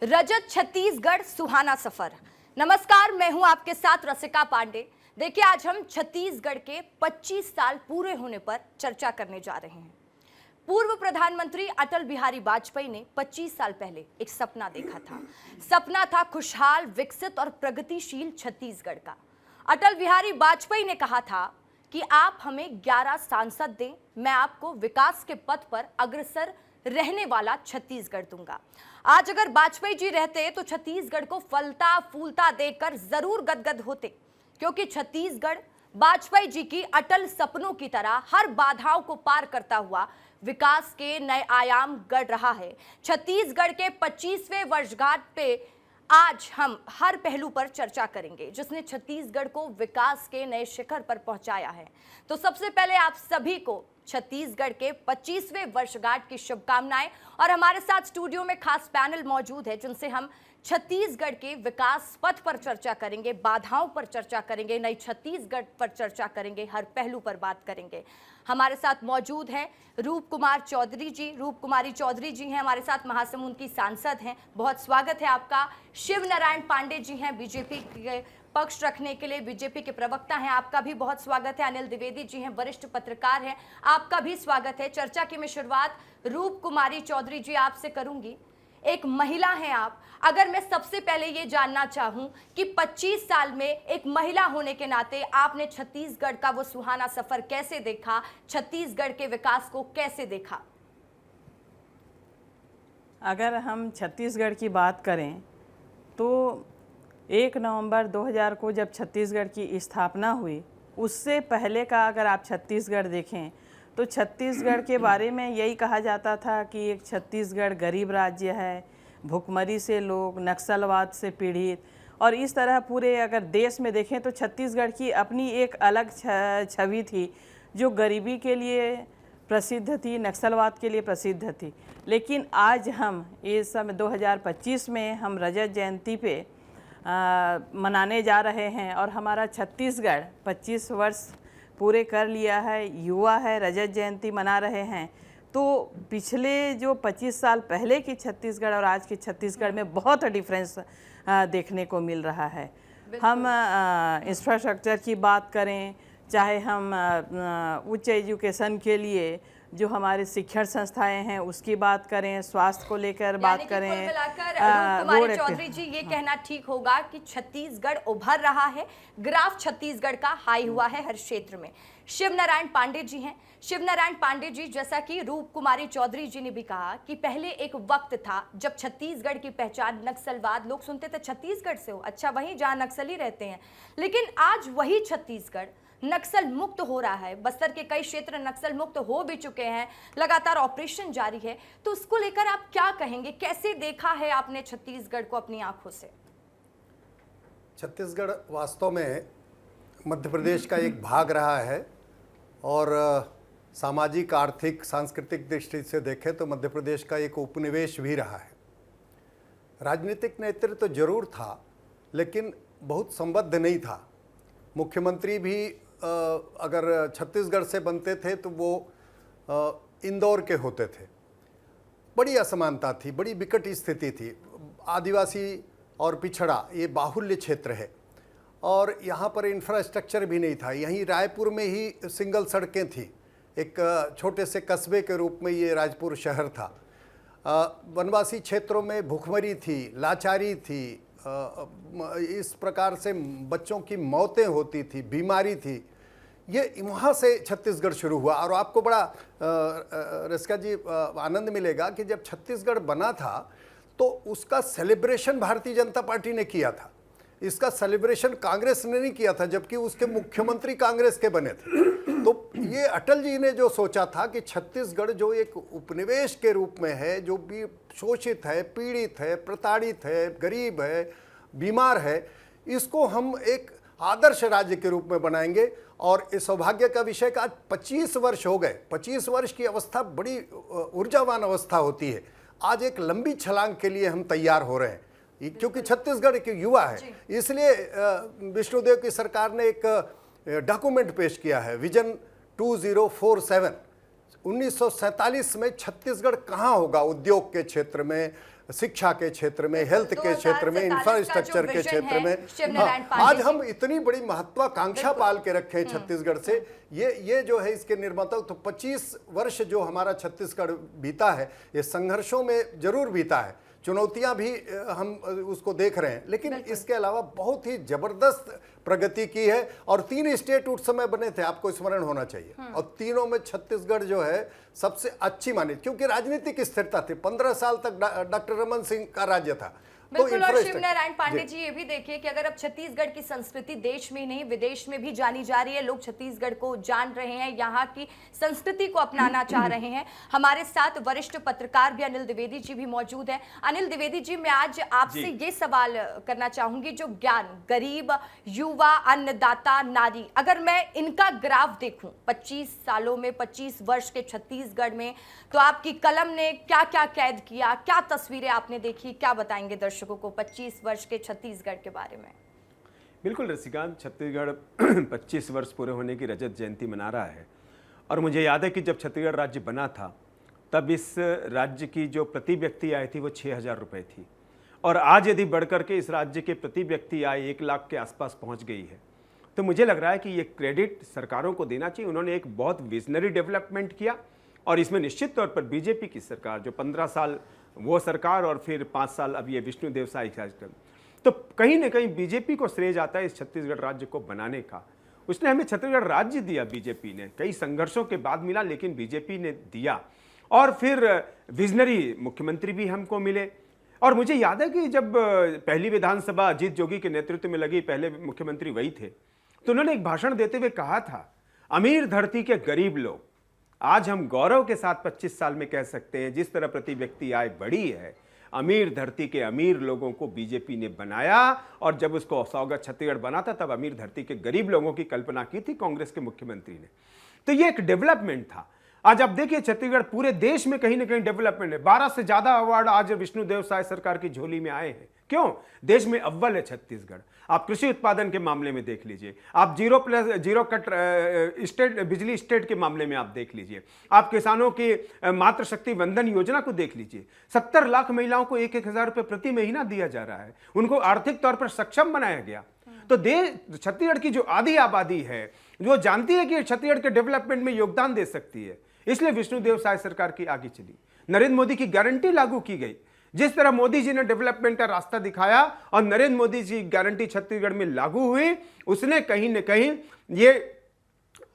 रजत छत्तीसगढ़ सुहाना सफर। नमस्कार, मैं हूं आपके साथ रसिका पांडे। देखिए, आज हम छत्तीसगढ़ के 25 साल पूरे होने पर चर्चा करने जा रहे हैं। पूर्व प्रधानमंत्री अटल बिहारी वाजपेयी ने 25 साल पहले एक सपना देखा था। सपना था खुशहाल, विकसित और प्रगतिशील छत्तीसगढ़ का। अटल बिहारी वाजपेयी ने कहा था कि आप हमें 11 सांसद दें, मैं आपको विकास के पथ पर अग्रसर रहने वाला छत्तीसगढ़ दूंगा। आज अगर वाजपेयी जी रहते तो छत्तीसगढ़ को फलता फूलता देखकर जरूर गदगद होते, क्योंकि छत्तीसगढ़ वाजपेयी जी की अटल सपनों की तरह हर बाधाओं को पार करता हुआ विकास के नए आयाम गढ़ रहा है। छत्तीसगढ़ के 25वें वर्षगांठ पे आज हम हर पहलू पर चर्चा करेंगे जिसने छत्तीसगढ़ को विकास के नए शिखर पर पहुंचाया है। तो सबसे पहले आप सभी को छत्तीसगढ़ के 25वें वर्षगांठ की शुभकामनाएं। और हमारे साथ स्टूडियो में खास पैनल मौजूद है जिनसे हम छत्तीसगढ़ के विकास पथ पर चर्चा करेंगे, बाधाओं पर चर्चा करेंगे, नई छत्तीसगढ़ पर चर्चा करेंगे, हर पहलू पर बात करेंगे। हमारे साथ मौजूद हैं रूप कुमार चौधरी जी। रूप कुमारी चौधरी जी हैं हमारे साथ, महासमुंद की सांसद हैं, बहुत स्वागत है आपका। शिव नारायण पांडे जी हैं, बीजेपी के पक्ष रखने के लिए बीजेपी के प्रवक्ता हैं, आपका भी बहुत स्वागत है। अनिल द्विवेदी जी हैं, वरिष्ठ पत्रकार हैं, आपका भी स्वागत है। चर्चा की मैं शुरुआत रूप कुमारी चौधरी जी आपसे करूंगी। एक महिला हैं आप, अगर मैं सबसे पहले ये जानना चाहूं कि 25 साल में एक महिला होने के नाते आपने छत्तीसगढ़ का वो सुहाना सफर कैसे देखा, छत्तीसगढ़ के विकास को कैसे देखा? अगर हम छत्तीसगढ़ की बात करें तो 1 नवंबर 2000 को जब छत्तीसगढ़ की स्थापना हुई, उससे पहले का अगर आप छत्तीसगढ़ देखें तो छत्तीसगढ़ के बारे में यही कहा जाता था कि एक छत्तीसगढ़ गरीब राज्य है, भुखमरी से लोग, नक्सलवाद से पीड़ित, और इस तरह पूरे अगर देश में देखें तो छत्तीसगढ़ की अपनी एक अलग छवि थी जो गरीबी के लिए प्रसिद्ध थी, नक्सलवाद के लिए प्रसिद्ध थी। लेकिन आज हम इस समय 2025 में हम रजत जयंती पे मनाने जा रहे हैं और हमारा छत्तीसगढ़ 25 वर्ष पूरे कर लिया है, युवा है, रजत जयंती मना रहे हैं। तो पिछले जो 25 साल पहले की छत्तीसगढ़ और आज की छत्तीसगढ़ में बहुत डिफरेंस देखने को मिल रहा है। हम इंफ्रास्ट्रक्चर की बात करें, चाहे हम उच्च एजुकेशन के लिए जो हमारे शिक्षण संस्थाएं हैं उसकी बात करें, स्वास्थ्य को लेकर बात करें, कुमारी चौधरी जी ये कहना ठीक होगा कि छत्तीसगढ़ उभर रहा है, ग्राफ छत्तीसगढ़ का हाई हुआ है हर क्षेत्र में। शिव नारायण पांडे जी हैं। शिव नारायण पांडे जी, जैसा कि रूप कुमारी चौधरी जी ने भी कहा कि पहले एक वक्त था जब छत्तीसगढ़ की पहचान नक्सलवाद, लोग सुनते थे छत्तीसगढ़ से हो, अच्छा वहीं जहाँ नक्सली रहते हैं, लेकिन आज वही छत्तीसगढ़ नक्सल मुक्त हो रहा है। बस्तर के कई क्षेत्र नक्सल मुक्त हो भी चुके हैं, लगातार ऑपरेशन जारी है। तो उसको लेकर आप क्या कहेंगे, कैसे देखा है आपने छत्तीसगढ़ को अपनी आंखों से? छत्तीसगढ़ वास्तव में मध्य प्रदेश का एक भाग रहा है और सामाजिक, आर्थिक, सांस्कृतिक दृष्टि से देखें तो मध्य प्रदेश का एक उपनिवेश भी रहा है। राजनीतिक नेतृत्व तो जरूर था लेकिन बहुत संबद्ध नहीं था। मुख्यमंत्री भी अगर छत्तीसगढ़ से बनते थे तो वो इंदौर के होते थे। बड़ी असमानता थी, बड़ी विकट स्थिति थी। आदिवासी और पिछड़ा ये बाहुल्य क्षेत्र है और यहाँ पर इंफ्रास्ट्रक्चर भी नहीं था। यहीं रायपुर में ही सिंगल सड़कें थी, एक छोटे से कस्बे के रूप में ये रायपुर शहर था। वनवासी क्षेत्रों में भुखमरी थी, लाचारी थी, इस प्रकार से बच्चों की मौतें होती थी, बीमारी थी। ये वहाँ से छत्तीसगढ़ शुरू हुआ और आपको बड़ा रसिका जी आनंद मिलेगा कि जब छत्तीसगढ़ बना था तो उसका सेलिब्रेशन भारतीय जनता पार्टी ने किया था, इसका सेलिब्रेशन कांग्रेस ने नहीं किया था, जबकि उसके मुख्यमंत्री कांग्रेस के बने थे। तो ये अटल जी ने जो सोचा था कि छत्तीसगढ़ जो एक उपनिवेश के रूप में है, जो भी शोषित है, पीड़ित है, प्रताड़ित है, गरीब है, बीमार है, इसको हम एक आदर्श राज्य के रूप में बनाएंगे। और इस सौभाग्य का विषय का आज 25 वर्ष हो गए। 25 वर्ष की अवस्था बड़ी ऊर्जावान अवस्था होती है। आज एक लंबी छलांग के लिए हम तैयार हो रहे हैं क्योंकि छत्तीसगढ़ के युवा है। इसलिए विष्णुदेव की सरकार ने एक डॉक्यूमेंट पेश किया है, विजन 2047। 1947 में छत्तीसगढ़ कहाँ होगा उद्योग के क्षेत्र में, शिक्षा के क्षेत्र में, हेल्थ के क्षेत्र में, 2047 इंफ्रास्ट्रक्चर का के जो क्षेत्र विजन में। है, शिवनारायण हाँ, पांडे आज जी। हम इतनी बड़ी महत्वाकांक्षा पाल के रखे हैं छत्तीसगढ़ से। ये जो है इसके निर्माता, तो 25 वर्ष जो हमारा छत्तीसगढ़ बीता है, ये संघर्षों में जरूर बीता है, चुनौतियां भी हम उसको देख रहे हैं, लेकिन इसके अलावा बहुत ही जबरदस्त प्रगति की है। और 3 स्टेट उस समय बने थे, आपको स्मरण होना चाहिए, और तीनों में छत्तीसगढ़ जो है सबसे अच्छी मानी, क्योंकि राजनीतिक स्थिरता थी। 15 साल तक डॉक्टर रमन सिंह का राज्य था। बिल्कुल। और infrastructure- शिवनारायण पांडे जी, ये भी देखिए कि अगर अब छत्तीसगढ़ की संस्कृति देश में ही नहीं विदेश में भी जानी जा रही है, लोग छत्तीसगढ़ को जान रहे हैं, यहाँ की संस्कृति को अपनाना चाह रहे हैं। हमारे साथ वरिष्ठ पत्रकार भी अनिल द्विवेदी जी भी मौजूद हैं। अनिल द्विवेदी जी, मैं आज आपसे ये सवाल करना चाहूंगी, जो ज्ञान, गरीब, युवा, अन्नदाता, नारी, अगर मैं इनका ग्राफ देखूं 25 सालों में, 25 वर्ष के छत्तीसगढ़ में, तो आपकी कलम ने क्या क्या कैद किया, क्या तस्वीरें आपने देखी, क्या बताएंगे दर्शकों को 25 वर्ष के छत्तीसगढ़ के बारे में? बिल्कुल रसिकांत, छत्तीसगढ़ 25 वर्ष पूरे होने की रजत जयंती मना रहा है। और मुझे याद है कि जब छत्तीसगढ़ राज्य बना था, तब इस राज्य की जो प्रति व्यक्ति आय थी वो 6,000 रुपये थी, और आज यदि बढ़कर के इस राज्य के प्रति व्यक्ति आय 1 लाख के आसपास पहुंच गई है, तो मुझे लग रहा है कि ये क्रेडिट सरकारों को देना चाहिए। उन्होंने एक बहुत विजनरी डेवलपमेंट किया, और इसमें निश्चित तौर पर बीजेपी की सरकार, जो 15 साल वो सरकार और फिर 5 साल अब ये विष्णुदेव साय कार्यक्रम, तो कहीं ना कहीं बीजेपी को श्रेय जाता है इस छत्तीसगढ़ राज्य को बनाने का। उसने हमें छत्तीसगढ़ राज्य दिया, बीजेपी ने, कई संघर्षों के बाद मिला, लेकिन बीजेपी ने दिया। और फिर विजनरी मुख्यमंत्री भी हमको मिले। और मुझे याद है कि जब पहली विधानसभा अजीत जोगी के नेतृत्व में लगी, पहले मुख्यमंत्री वही थे, तो उन्होंने एक भाषण देते हुए कहा था, अमीर धरती के गरीब लोग, आज हम गौरव के साथ 25 साल में कह सकते हैं, जिस तरह प्रति व्यक्ति आय बढ़ी है, अमीर धरती के अमीर लोगों को बीजेपी ने बनाया। और जब उसको स्वागत छत्तीसगढ़ बना था, तब अमीर धरती के गरीब लोगों की कल्पना की थी कांग्रेस के मुख्यमंत्री ने। तो ये एक डेवलपमेंट था। आज आप देखिए छत्तीसगढ़ पूरे देश में कहीं ना कहीं डेवलपमेंट है। 12 से ज्यादा अवार्ड आज विष्णुदेव साय सरकार की झोली में आए हैं। क्यों? देश में अव्वल है छत्तीसगढ़। आप कृषि उत्पादन के मामले में देख लीजिए, आप जीरो कट स्टेट बिजली स्टेट के मामले में आप देख लीजिए, आप किसानों की मातृशक्ति वंदन योजना को देख लीजिए। 70 लाख महिलाओं को 1-1 हजार रुपये प्रति महीना दिया जा रहा है, उनको आर्थिक तौर पर सक्षम बनाया गया। तो देश, छत्तीसगढ़ की जो आधी आबादी है, जो जानती है कि छत्तीसगढ़ के डेवलपमेंट में योगदान दे सकती है, इसलिए विष्णुदेव साय सरकार की आगे चली। नरेंद्र मोदी की गारंटी लागू की गई। जिस तरह मोदी जी ने डेवलपमेंट का रास्ता दिखाया और नरेंद्र मोदी जी की गारंटी छत्तीसगढ़ में लागू हुई, उसने कहीं न कहीं ये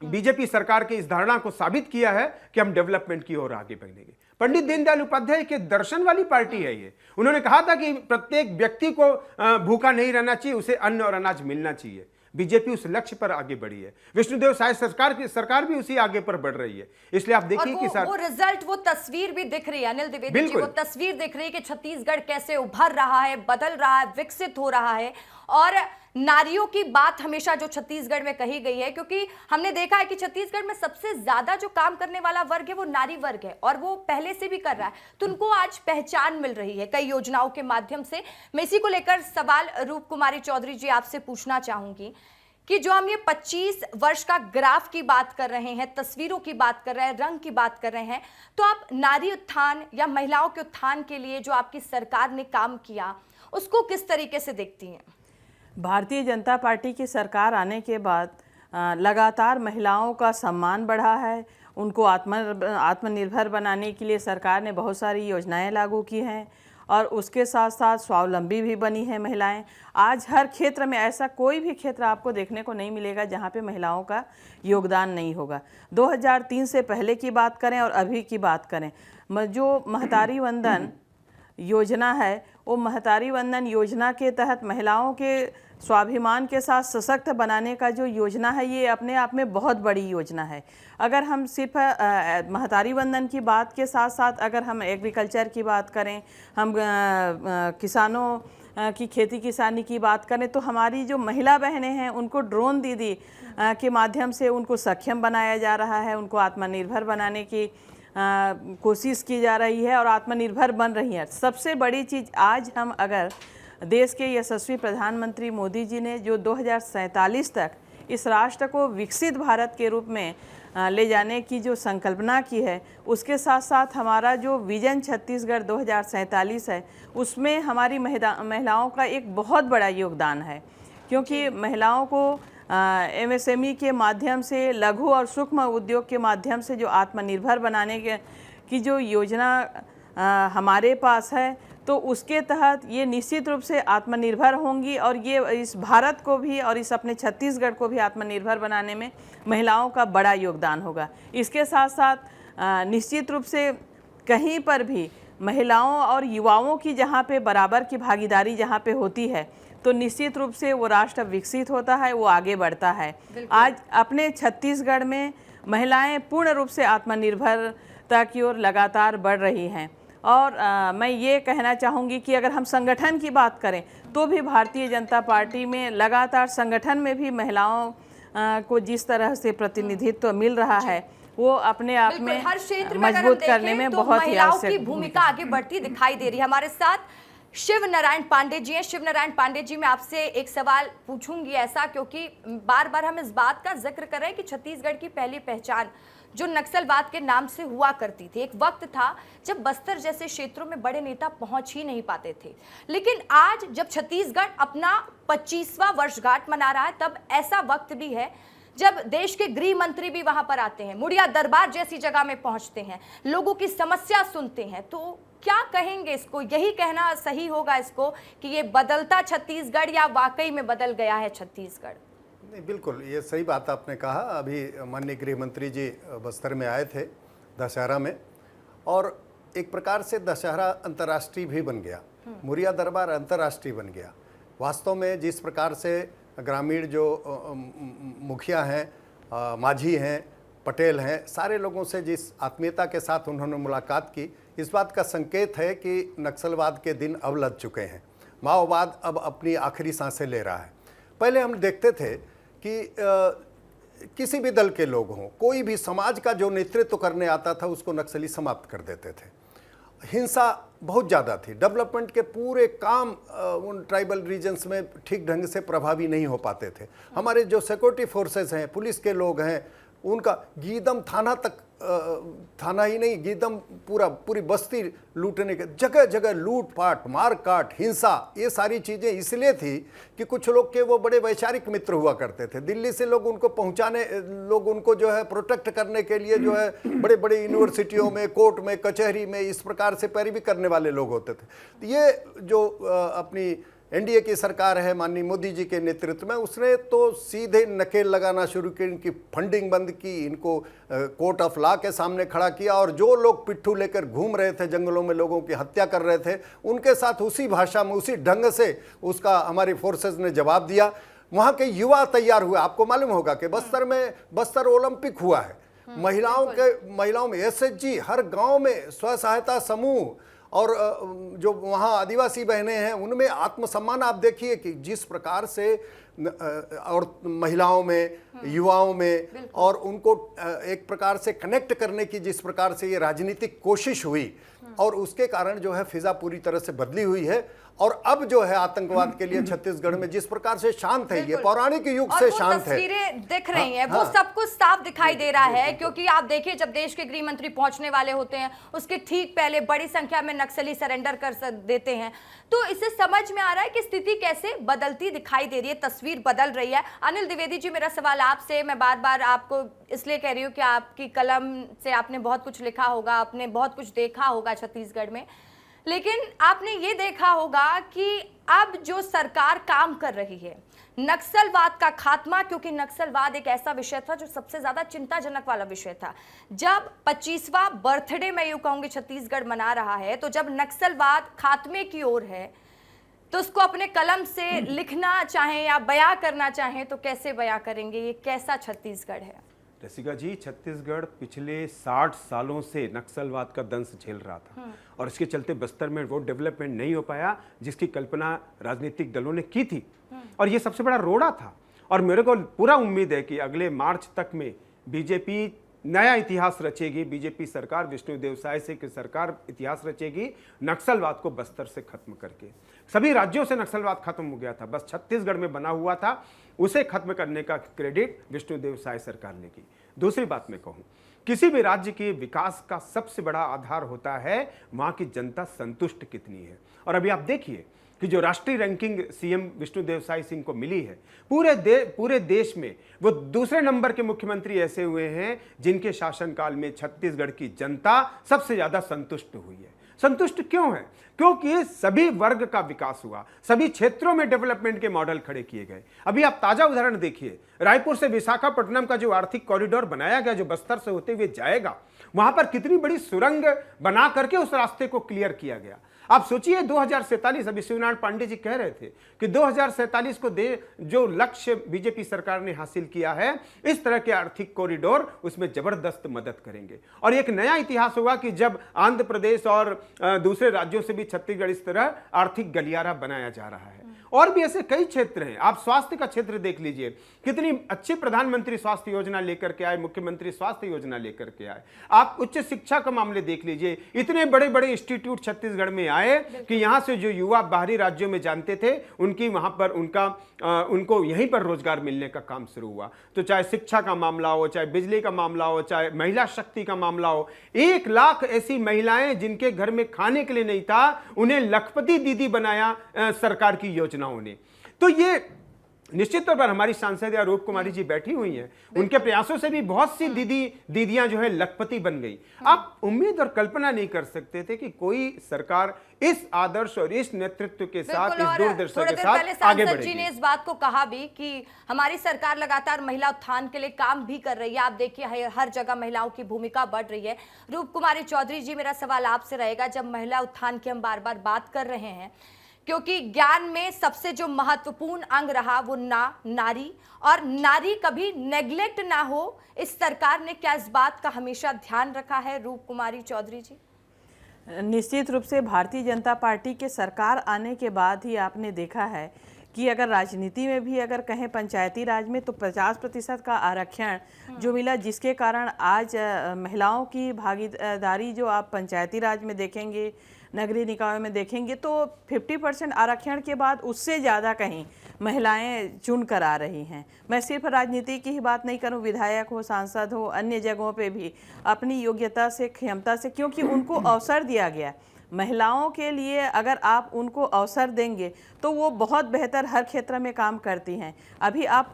बीजेपी सरकार की इस धारणा को साबित किया है कि हम डेवलपमेंट की ओर आगे बढ़ेंगे। पंडित दीनदयाल उपाध्याय के दर्शन वाली पार्टी है ये। उन्होंने कहा था कि प्रत्येक व्यक्ति को भूखा नहीं रहना चाहिए, उसे अन्न और अनाज मिलना चाहिए। बीजेपी उस लक्ष्य पर आगे बढ़ी है। विष्णुदेव साय सरकार भी उसी आगे पर बढ़ रही है। इसलिए आप देखिए कि वो रिजल्ट, वो तस्वीर भी दिख रही है अनिल द्विवेदी जी, वो तस्वीर दिख रही है कि छत्तीसगढ़ कैसे उभर रहा है, बदल रहा है, विकसित हो रहा है। और नारियों की बात हमेशा जो छत्तीसगढ़ में कही गई है, क्योंकि हमने देखा है कि छत्तीसगढ़ में सबसे ज्यादा जो काम करने वाला वर्ग है वो नारी वर्ग है, और वो पहले से भी कर रहा है। तो उनको आज पहचान मिल रही है कई योजनाओं के माध्यम से। मैं इसी को लेकर सवाल रूप कुमारी चौधरी जी आपसे पूछना चाहूंगी कि जो हम ये 25 वर्ष का ग्राफ की बात कर रहे हैं, तस्वीरों की बात कर रहे हैं, रंग की बात कर रहे हैं, तो आप नारी उत्थान या महिलाओं के उत्थान के लिए जो आपकी सरकार ने काम किया, उसको किस तरीके से देखती हैं? भारतीय जनता पार्टी की सरकार आने के बाद लगातार महिलाओं का सम्मान बढ़ा है। उनको आत्मनिर्भर बनाने के लिए सरकार ने बहुत सारी योजनाएं लागू की हैं, और उसके साथ साथ स्वावलंबी भी बनी हैं महिलाएं। आज हर क्षेत्र में, ऐसा कोई भी क्षेत्र आपको देखने को नहीं मिलेगा जहां पे महिलाओं का योगदान नहीं होगा। 2003 से पहले की बात करें और अभी की बात करें, जो महतारी वंदन योजना है, वो महतारी वंदन योजना के तहत महिलाओं के स्वाभिमान के साथ सशक्त बनाने का जो योजना है, ये अपने आप में बहुत बड़ी योजना है। अगर हम सिर्फ महतारी वंदन की बात के साथ साथ अगर हम एग्रीकल्चर की बात करें, हम किसानों की खेती किसानी की बात करें, तो हमारी जो महिला बहनें हैं उनको ड्रोन दीदी के माध्यम से उनको सक्षम बनाया जा रहा है, उनको आत्मनिर्भर बनाने की कोशिश की जा रही है और आत्मनिर्भर बन रही है। सबसे बड़ी चीज़, आज हम अगर देश के यशस्वी प्रधानमंत्री मोदी जी ने जो 2047 तक इस राष्ट्र को विकसित भारत के रूप में ले जाने की जो संकल्पना की है, उसके साथ साथ हमारा जो विजन छत्तीसगढ़ 2047 है, उसमें हमारी महिलाओं का एक बहुत बड़ा योगदान है, क्योंकि महिलाओं को MSME के माध्यम से, लघु और सूक्ष्म उद्योग के माध्यम से जो आत्मनिर्भर बनाने की जो योजना हमारे पास है, तो उसके तहत ये निश्चित रूप से आत्मनिर्भर होंगी और ये इस भारत को भी और इस अपने छत्तीसगढ़ को भी आत्मनिर्भर बनाने में महिलाओं का बड़ा योगदान होगा। इसके साथ साथ निश्चित रूप से कहीं पर भी महिलाओं और युवाओं की जहाँ पे बराबर की भागीदारी जहाँ पे होती है, तो निश्चित रूप से वो राष्ट्र विकसित होता है, वो आगे बढ़ता है। आज अपने छत्तीसगढ़ में महिलाएं पूर्ण रूप से आत्मनिर्भरता की ओर लगातार बढ़ रही हैं। और मैं ये कहना चाहूँगी कि अगर हम संगठन की बात करें तो भी भारतीय जनता पार्टी में लगातार संगठन में भी महिलाओं को जिस तरह से प्रतिनिधित्व मिल रहा है, वो अपने आप में हर क्षेत्र में मजबूत करने में बहुत ही महिलाओं की आवश्यक भूमिका आगे बढ़ती दिखाई दे रही है। हमारे साथ शिव नारायण पांडे जी हैं। शिव नारायण पांडे जी, मैं आपसे एक सवाल पूछूंगी ऐसा, क्योंकि बार बार हम इस बात का जिक्र कर रहे हैं कि छत्तीसगढ़ की पहली पहचान जो नक्सलवाद के नाम से हुआ करती थी, एक वक्त था जब बस्तर जैसे क्षेत्रों में बड़े नेता पहुंच ही नहीं पाते थे, लेकिन आज जब छत्तीसगढ़ अपना 25वां वर्षगांठ मना रहा है, तब ऐसा वक्त भी है जब देश के गृह मंत्री भी वहां पर आते हैं, मुड़िया दरबार जैसी जगह में पहुंचते हैं, लोगों की समस्या सुनते हैं। तो क्या कहेंगे इसको, यही कहना सही होगा इसको कि ये बदलता छत्तीसगढ़ या वाकई में बदल गया है छत्तीसगढ़? नहीं, बिल्कुल ये सही बात आपने कहा। अभी माननीय गृह मंत्री जी बस्तर में आए थे दशहरा में, और एक प्रकार से दशहरा अंतर्राष्ट्रीय भी बन गया, मुड़िया दरबार अंतर्राष्ट्रीय बन गया। वास्तव में जिस प्रकार से ग्रामीण जो मुखिया हैं, माझी हैं, पटेल हैं, सारे लोगों से जिस आत्मीयता के साथ उन्होंने मुलाकात की, इस बात का संकेत है कि नक्सलवाद के दिन अब लद चुके हैं। माओवाद अब अपनी आखिरी सांसें ले रहा है। पहले हम देखते थे कि किसी भी दल के लोग हों, कोई भी समाज का जो नेतृत्व करने आता था उसको नक्सली समाप्त कर देते थे। हिंसा बहुत ज़्यादा थी, डेवलपमेंट के पूरे काम उन ट्राइबल रीजन्स में ठीक ढंग से प्रभावी नहीं हो पाते थे। हमारे जो सिक्योरिटी फोर्सेस हैं, पुलिस के लोग हैं, उनका गीदम थाना तक, थाना ही नहीं, गीदम पूरी बस्ती लूटने के, जगह जगह लूटपाट, मारकाट, हिंसा, ये सारी चीज़ें इसलिए थी कि कुछ लोग के वो बड़े वैचारिक मित्र हुआ करते थे। दिल्ली से लोग उनको पहुंचाने, लोग उनको जो है प्रोटेक्ट करने के लिए जो है बड़े बड़े यूनिवर्सिटियों में, कोर्ट में, कचहरी में इस प्रकार से पैरवी करने वाले लोग होते थे। ये जो अपनी NDA की सरकार है माननीय मोदी जी के नेतृत्व में, उसने तो सीधे नकेल लगाना शुरू की, इनकी फंडिंग बंद की, इनको कोर्ट ऑफ लॉ के सामने खड़ा किया, और जो लोग पिट्ठू लेकर घूम रहे थे जंगलों में, लोगों की हत्या कर रहे थे, उनके साथ उसी भाषा में, उसी ढंग से उसका हमारी फोर्सेस ने जवाब दिया। वहाँ के युवा तैयार हुए। आपको मालूम होगा कि बस्तर ओलंपिक हुआ है, महिलाओं में SHG, हर गाँव में स्व सहायता समूह, और जो वहाँ आदिवासी बहनें हैं उनमें आत्मसम्मान आप देखिए कि जिस प्रकार से, और महिलाओं में, युवाओं में, और उनको एक प्रकार से कनेक्ट करने की जिस प्रकार से ये राजनीतिक कोशिश हुई, और उसके कारण जो है फिजा पूरी तरह से बदली हुई है। और अब जो है आतंकवाद के लिए छत्तीसगढ़ में जिस प्रकार से शांत है, ये पौराणिक युग से शांत है। तस्वीरें दिख रही हैं, वो सब कुछ साफ दिखाई दे रहा है, क्योंकि आप देखिए जब देश के गृह मंत्री पहुंचने वाले होते हैं, उसके ठीक पहले बड़ी संख्या में नक्सली सरेंडर कर देते हैं। तो इससे समझ में आ रहा है कि स्थिति कैसे बदलती दिखाई दे रही है, तस्वीर बदल रही है। अनिल द्विवेदी जी, मेरा सवाल आपसे, मैं बार बार आपको इसलिए कह रही हूँ कि आपकी कलम से आपने बहुत कुछ लिखा होगा, आपने बहुत कुछ देखा होगा छत्तीसगढ़ में, लेकिन आपने ये देखा होगा कि अब जो सरकार काम कर रही है नक्सलवाद का खात्मा, क्योंकि नक्सलवाद एक ऐसा विषय था जो सबसे ज्यादा चिंताजनक वाला विषय था। जब 25वां बर्थडे मैं यूं कहूंगी छत्तीसगढ़ मना रहा है, तो जब नक्सलवाद खात्मे की ओर है, तो उसको अपने कलम से लिखना चाहें या बयां करना चाहें तो कैसे बयां करेंगे? ये कैसा छत्तीसगढ़ है? रसिका जी, छत्तीसगढ़ पिछले 60 सालों से नक्सलवाद का दंश झेल रहा था, और इसके चलते बस्तर में वो डेवलपमेंट नहीं हो पाया जिसकी कल्पना राजनीतिक दलों ने की थी, और ये सबसे बड़ा रोड़ा था। और मेरे को पूरा उम्मीद है कि अगले मार्च तक में बीजेपी नया इतिहास रचेगी, बीजेपी सरकार, विष्णुदेव साय से की सरकार इतिहास रचेगी नक्सलवाद को बस्तर से खत्म करके। सभी राज्यों से नक्सलवाद खत्म हो गया था, बस छत्तीसगढ़ में बना हुआ था, उसे खत्म करने का क्रेडिट विष्णुदेव साय सरकार लेगी। दूसरी बात मैं कहूं, किसी भी राज्य के विकास का सबसे बड़ा आधार होता है वहां की जनता संतुष्ट कितनी है। और अभी आप देखिए कि जो राष्ट्रीय रैंकिंग सीएम विष्णुदेव साय सिंह को मिली है, पूरे देश में वो दूसरे नंबर के मुख्यमंत्री ऐसे हुए हैं जिनके शासनकाल में छत्तीसगढ़ की जनता सबसे ज्यादा संतुष्ट हुई है। संतुष्ट क्यों है? क्योंकि सभी वर्ग का विकास हुआ, सभी क्षेत्रों में डेवलपमेंट के मॉडल खड़े किए गए। अभी आप ताजा उदाहरण देखिए, रायपुर से विशाखापट्टनम का जो आर्थिक कॉरिडोर बनाया गया, जो बस्तर से होते हुए जाएगा, वहां पर कितनी बड़ी सुरंग बना करके उस रास्ते को क्लियर किया गया। आप सोचिए 2047, अभी शिवनारायण पांडे जी कह रहे थे कि 2047 को जो लक्ष्य बीजेपी सरकार ने हासिल किया है, इस तरह के आर्थिक कॉरिडोर उसमें जबरदस्त मदद करेंगे। और एक नया इतिहास होगा कि जब आंध्र प्रदेश और दूसरे राज्यों से भी छत्तीसगढ़ इस तरह आर्थिक गलियारा बनाया जा रहा है। और भी ऐसे कई क्षेत्र हैं। आप स्वास्थ्य का क्षेत्र देख लीजिए, कितनी अच्छी प्रधानमंत्री स्वास्थ्य योजना लेकर के आए, मुख्यमंत्री स्वास्थ्य योजना लेकर के आए। आप उच्च शिक्षा का मामले देख लीजिए, इतने बड़े बड़े इंस्टीट्यूट छत्तीसगढ़ में आए कि यहां से जो युवा बाहरी राज्यों में जानते थे, उनकी वहां पर उनको यहीं पर रोजगार मिलने का काम शुरू हुआ। तो चाहे शिक्षा का मामला हो, चाहे बिजली का मामला हो, चाहे महिला शक्ति का मामला हो, 1 लाख ऐसी महिलाएं जिनके घर में खाने के लिए नहीं था, उन्हें लखपति दीदी बनाया सरकार की योजनाओं ने। तो ये निश्चित तौर पर हमारी सांसद या रूप कुमारी जी बैठी हुई हैं, उनके प्रयासों से भी बहुत सी दीदियां जो है लखपति बन गई। आप उम्मीद और कल्पना नहीं कर सकते थे कि कोई सरकार इस आदर्श और इस नेतृत्व के साथ, इस दूरदर्शी के साथ आगे बढ़ेगी। जी ने इस बात को कहा भी कि हमारी सरकार लगातार महिला उत्थान के लिए काम भी कर रही है। आप देखिए हर जगह महिलाओं की भूमिका बढ़ रही है। रूप कुमारी चौधरी जी, मेरा सवाल आपसे रहेगा, जब महिला उत्थान की हम बार बार बात कर रहे हैं, क्योंकि ज्ञान में सबसे जो महत्वपूर्ण अंग रहा वो नारी, और नारी कभी नेग्लेक्ट ना हो, इस सरकार ने क्या इस बात का हमेशा ध्यान रखा है? रूप कुमारी चौधरी जी। निश्चित रूप से भारतीय जनता पार्टी के सरकार आने के बाद ही आपने देखा है कि अगर राजनीति में भी अगर कहें पंचायती राज में तो 50% का आरक्षण जो मिला, जिसके कारण आज महिलाओं की भागीदारी जो आप पंचायती राज में देखेंगे, नगरीय निकायों में देखेंगे, तो 50% आरक्षण के बाद उससे ज़्यादा कहीं महिलाएं चुन कर आ रही हैं। मैं सिर्फ राजनीति की ही बात नहीं करूं, विधायक हो, सांसद हो, अन्य जगहों पे भी अपनी योग्यता से, क्षमता से, क्योंकि उनको अवसर दिया गया। महिलाओं के लिए अगर आप उनको अवसर देंगे तो वो बहुत बेहतर हर क्षेत्र में काम करती हैं। अभी आप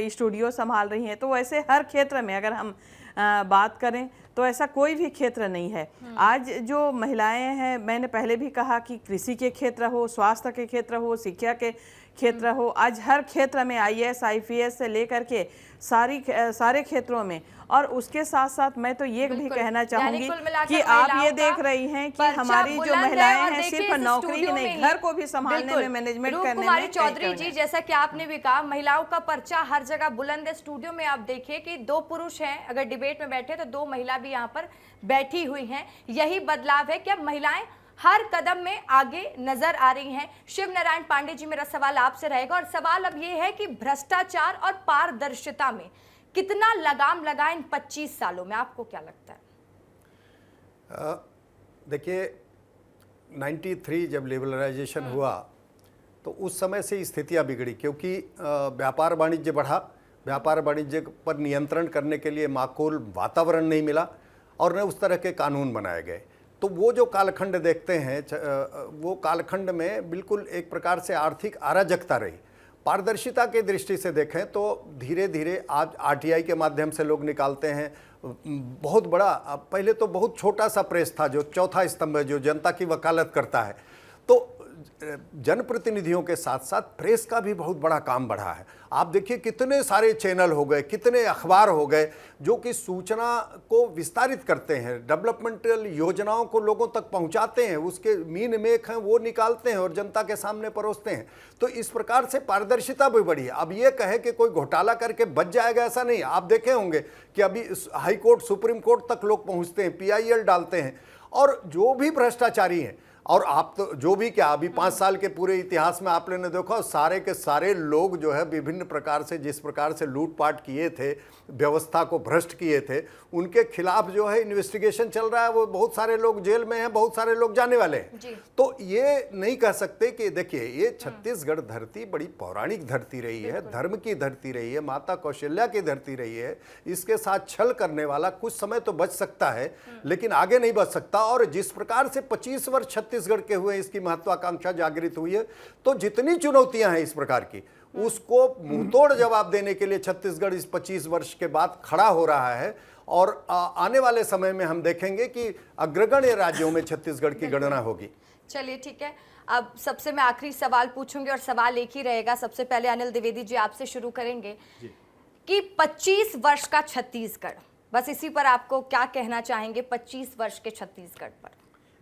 स्टूडियो संभाल रही हैं, तो वैसे हर क्षेत्र में अगर हम बात करें तो ऐसा कोई भी क्षेत्र नहीं है। आज जो महिलाएं हैं, मैंने पहले भी कहा कि कृषि के क्षेत्र हो, स्वास्थ्य के क्षेत्र हो, शिक्षा के क्षेत्र हो, आज हर क्षेत्र में IAS IPS से लेकर के सारे क्षेत्रों में। और उसके साथ साथ मैं तो ये भी कहना चाहूंगी कि आप ये देख रही हैं कि हमारी जो महिलाएं हैं सिर्फ नौकरी ही नहीं, घर को भी संभालने में, मैनेजमेंट करने में। कुमारी चौधरी जी, जैसा कि आपने भी कहा, महिलाओं का पर्चा हर जगह बुलंद है। स्टूडियो में आप देखिए कि 2 पुरुष हैं, अगर डिबेट में बैठे तो 2 महिला भी यहाँ पर बैठी हुई हैं। यही बदलाव है कि अब महिलाएं हर कदम में आगे नजर आ रही हैं। शिव नारायण पांडे जी, मेरा सवाल आपसे रहेगा, और सवाल अब ये है कि भ्रष्टाचार और पारदर्शिता में कितना लगाम लगा इन 25 सालों में, आपको क्या लगता है? देखिए 93 जब लिबरलाइजेशन हुआ तो उस समय से स्थितियां बिगड़ी, क्योंकि व्यापार वाणिज्य बढ़ा, व्यापार वाणिज्य पर नियंत्रण करने के लिए माकूल वातावरण नहीं मिला और न उस तरह के कानून बनाए गए। तो वो जो कालखंड देखते हैं, वो कालखंड में बिल्कुल एक प्रकार से आर्थिक अराजकता रही। पारदर्शिता की दृष्टि से देखें तो धीरे धीरे आज RTI के माध्यम से लोग निकालते हैं। बहुत बड़ा, पहले तो बहुत छोटा सा प्रेस था जो चौथा स्तंभ है, जो जनता की वकालत करता है। तो जनप्रतिनिधियों के साथ साथ प्रेस का भी बहुत बड़ा काम बढ़ा है। आप देखिए कितने सारे चैनल हो गए, कितने अखबार हो गए जो कि सूचना को विस्तारित करते हैं, डेवलपमेंटल योजनाओं को लोगों तक पहुंचाते हैं, उसके मीन मेख हैं वो निकालते हैं और जनता के सामने परोसते हैं। तो इस प्रकार से पारदर्शिता भी बढ़ी है। अब ये कहे कि कोई घोटाला करके बच जाएगा, ऐसा नहीं। आप देखे होंगे कि अभी हाई कोर्ट, सुप्रीम कोर्ट तक लोग पहुँचते हैं, PIL डालते हैं, और जो भी भ्रष्टाचारी हैं और आप तो जो भी क्या अभी 5 साल के पूरे इतिहास में आपने देखा, सारे के सारे लोग जो है विभिन्न प्रकार से जिस प्रकार से लूटपाट किए थे, व्यवस्था को भ्रष्ट किए थे, उनके खिलाफ जो है इन्वेस्टिगेशन चल रहा है। वो बहुत सारे लोग जेल में हैं, बहुत सारे लोग जाने वाले हैं। तो ये नहीं कह सकते कि देखिए ये छत्तीसगढ़ धरती बड़ी पौराणिक धरती रही है, धर्म की धरती रही है, माता कौशल्या की धरती रही है। इसके साथ छल करने वाला कुछ समय तो बच सकता है, लेकिन आगे नहीं बच सकता। और जिस प्रकार से 25 वर्ष छत्तीसगढ़ के हुए इसकी महत्वाकांक्षा जागृत हुई है, तो जितनी चुनौतियां हैं इस प्रकार की, उसको मुंहतोड़ जवाब देने के लिए छत्तीसगढ़ इस 25 वर्ष के बाद खड़ा हो रहा है। और आने वाले समय में हम देखेंगे कि अग्रगण्य राज्यों में छत्तीसगढ़ की गणना होगी। चलिए ठीक है, अब सबसे मैं आखिरी सवाल पूछूंगी और सवाल एक ही रहेगा। सबसे पहले अनिल द्विवेदी जी आपसे शुरू करेंगे कि 25 वर्ष का छत्तीसगढ़, बस इसी पर आपको क्या कहना चाहेंगे 25 वर्ष के छत्तीसगढ़ पर?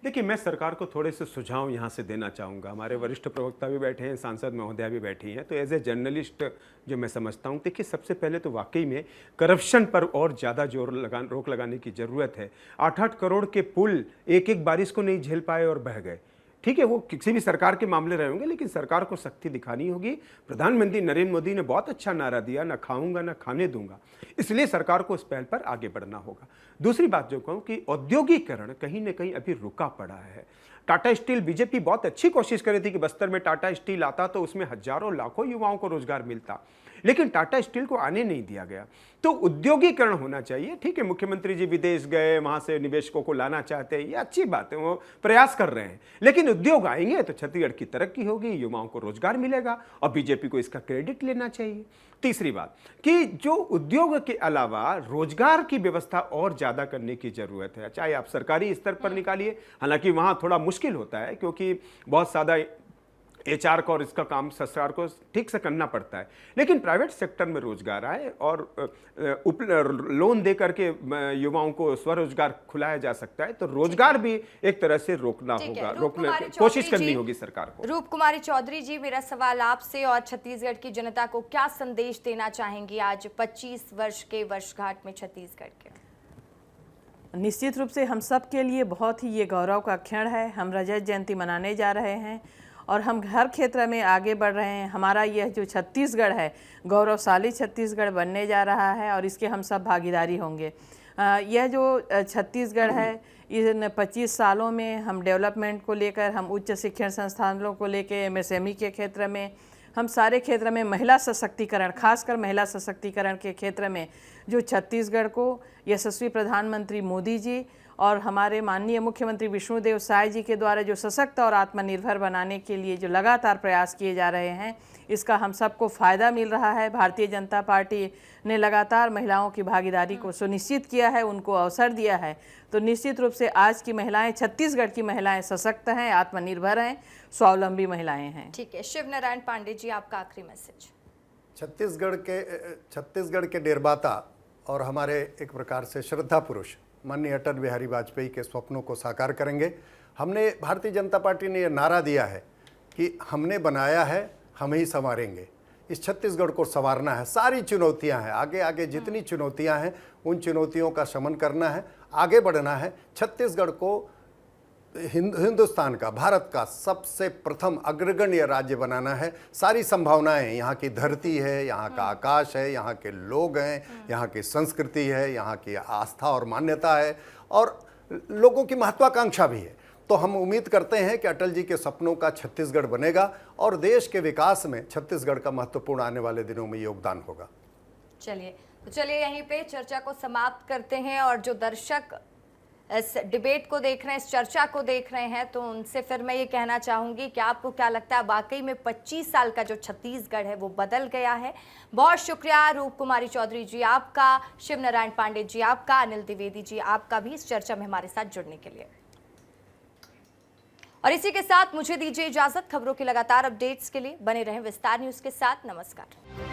देखिए, मैं सरकार को थोड़े से सुझाव यहाँ से देना चाहूँगा। हमारे वरिष्ठ प्रवक्ता भी बैठे हैं, सांसद महोदया भी बैठी हैं, तो एज ए जर्नलिस्ट जो मैं समझता हूँ, देखिए सबसे पहले तो वाकई में करप्शन पर और ज़्यादा रोक लगाने की ज़रूरत है। 8-8 करोड़ के पुल एक एक बारिश को नहीं झेल पाए और बह गए। ठीक है, वो किसी भी सरकार के मामले रहे होंगे, लेकिन सरकार को सख्ती दिखानी होगी। प्रधानमंत्री नरेंद्र मोदी ने बहुत अच्छा नारा दिया, ना खाऊंगा ना खाने दूंगा, इसलिए सरकार को इस पहल पर आगे बढ़ना होगा। दूसरी बात जो कहूँ कि औद्योगिकरण कहीं ना कहीं अभी रुका पड़ा है। टाटा स्टील, बीजेपी बहुत अच्छी कोशिश कर रही थी कि बस्तर में टाटा स्टील आता तो उसमें हजारों लाखों युवाओं को रोजगार मिलता, लेकिन टाटा स्टील को आने नहीं दिया गया। तो उद्योगीकरण होना चाहिए। ठीक है, मुख्यमंत्री जी विदेश गए, वहां से निवेशकों को लाना चाहते हैं, ये अच्छी बात है, वो प्रयास कर रहे हैं, लेकिन उद्योग आएंगे तो छत्तीसगढ़ की तरक्की होगी, युवाओं को रोजगार मिलेगा और बीजेपी को इसका क्रेडिट लेना चाहिए। तीसरी बात कि जो उद्योग के अलावा रोजगार की व्यवस्था और ज्यादा करने की जरूरत है, चाहे आप सरकारी स्तर पर निकालिए, हालांकि वहां थोड़ा मुश्किल होता है क्योंकि बहुत ज्यादा HR का और इसका काम सरकार को ठीक से करना पड़ता है, लेकिन प्राइवेट सेक्टर में रोजगार आए और लोन दे करके युवाओं को स्वरोजगार खुलाया जा सकता है, तो रोजगार भी एक तरह से रोकना होगा, रोकने की कोशिश करनी होगी सरकार को। रूप कुमारी चौधरी जी, मेरा सवाल आपसे और छत्तीसगढ़ की जनता को क्या संदेश देना चाहेंगी आज 25 वर्ष के वर्षगांठ में छत्तीसगढ़ के? निश्चित रूप से हम सब के लिए बहुत ही ये गौरव का क्षण है। हम रजत जयंती मनाने जा रहे हैं और हम हर क्षेत्र में आगे बढ़ रहे हैं। हमारा यह जो छत्तीसगढ़ है, गौरवशाली छत्तीसगढ़ बनने जा रहा है और इसके हम सब भागीदारी होंगे। यह जो छत्तीसगढ़ है, इन 25 सालों में हम डेवलपमेंट को लेकर, हम उच्च शिक्षण संस्थानों को लेकर, MSME के क्षेत्र में, हम सारे क्षेत्र में महिला सशक्तिकरण, खासकर महिला सशक्तिकरण के क्षेत्र में जो छत्तीसगढ़ को यशस्वी प्रधानमंत्री मोदी जी और हमारे माननीय मुख्यमंत्री विष्णुदेव साय जी के द्वारा जो सशक्त और आत्मनिर्भर बनाने के लिए जो लगातार प्रयास किए जा रहे हैं, इसका हम सबको फ़ायदा मिल रहा है। भारतीय जनता पार्टी ने लगातार महिलाओं की भागीदारी को सुनिश्चित किया है, उनको अवसर दिया है। तो निश्चित रूप से आज की महिलाएं, छत्तीसगढ़ की महिलाएं सशक्त हैं, आत्मनिर्भर हैं, स्वावलंबी महिलाएं हैं। ठीक है, शिव नारायण पांडे जी, आपका आखिरी मैसेज। छत्तीसगढ़ के निर्माता और हमारे एक प्रकार से श्रद्धा पुरुष माननीय अटल बिहारी वाजपेयी के स्वप्नों को साकार करेंगे। हमने, भारतीय जनता पार्टी ने यह नारा दिया है कि हमने बनाया है, हम ही संवारेंगे। इस छत्तीसगढ़ को संवारना है। सारी चुनौतियां हैं, आगे आगे जितनी चुनौतियां हैं, उन चुनौतियों का शमन करना है, आगे बढ़ना है। छत्तीसगढ़ को हिंदुस्तान का, भारत का सबसे प्रथम अग्रगण्य राज्य बनाना है। सारी संभावनाएं, यहाँ की धरती है, यहाँ का आकाश है, यहाँ के लोग हैं, यहाँ की संस्कृति है, यहाँ की आस्था और मान्यता है और लोगों की महत्वाकांक्षा भी है। तो हम उम्मीद करते हैं कि अटल जी के सपनों का छत्तीसगढ़ बनेगा और देश के विकास में छत्तीसगढ़ का महत्वपूर्ण आने वाले दिनों में योगदान होगा। चलिए यहीं पे चर्चा को समाप्त करते हैं और जो दर्शक इस डिबेट को देख रहे हैं, इस चर्चा को देख रहे हैं, तो उनसे फिर मैं ये कहना चाहूँगी कि आपको क्या लगता है, वाकई में 25 साल का जो छत्तीसगढ़ है वो बदल गया है? बहुत शुक्रिया रूप कुमारी चौधरी जी आपका, शिव नारायण पांडे जी आपका, अनिल द्विवेदी जी आपका भी इस चर्चा में हमारे साथ जुड़ने के लिए। और इसी के साथ मुझे दीजिए इजाजत। खबरों की लगातार अपडेट्स के लिए बने रहें विस्तार न्यूज़ के साथ। नमस्कार।